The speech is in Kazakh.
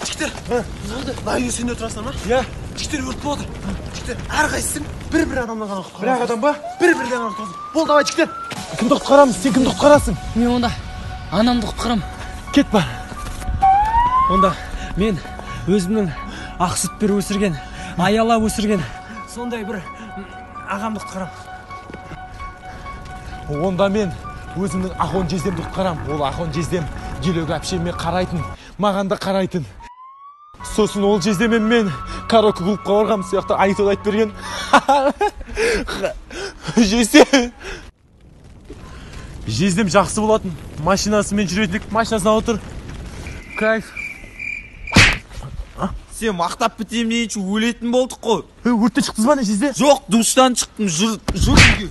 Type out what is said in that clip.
Жігіттер, не болды? Лайы сен отырасың ма? Иә. Жігіттер өрт болды. Жігіттер, әрқайсың бір адамнан ғана құтқарасың. Бір адам ба? Бір-бірден ғана құтқарасың. Бол, давай жігіттер. Кімді құтқарамыз? Сен кімді құтқарасың? Мен онда анамды құтқарам. Кет бар. Онда мен өзімнің ақ сүт беріп өсірген, аялап өсірген сондай бір ағамды құтқарам. Онда мен өзімнің Ахон жездемді құтқарам. Ол Ахон жездем желеуге әпшеме қарайтын, маған да қарайтын. Сосын ол жездемен мен караоке клубқа барғам, сияқты айтып берген. Жездем жақсы болатын. Машинасымен жүретін, машинасына отыр. Кайф. Сен мақтап бітем дейінші өлетін болдық қой. Өрттен шықтыңыз ба не жезде? Жоқ, душтан шықтым, жүр үйге.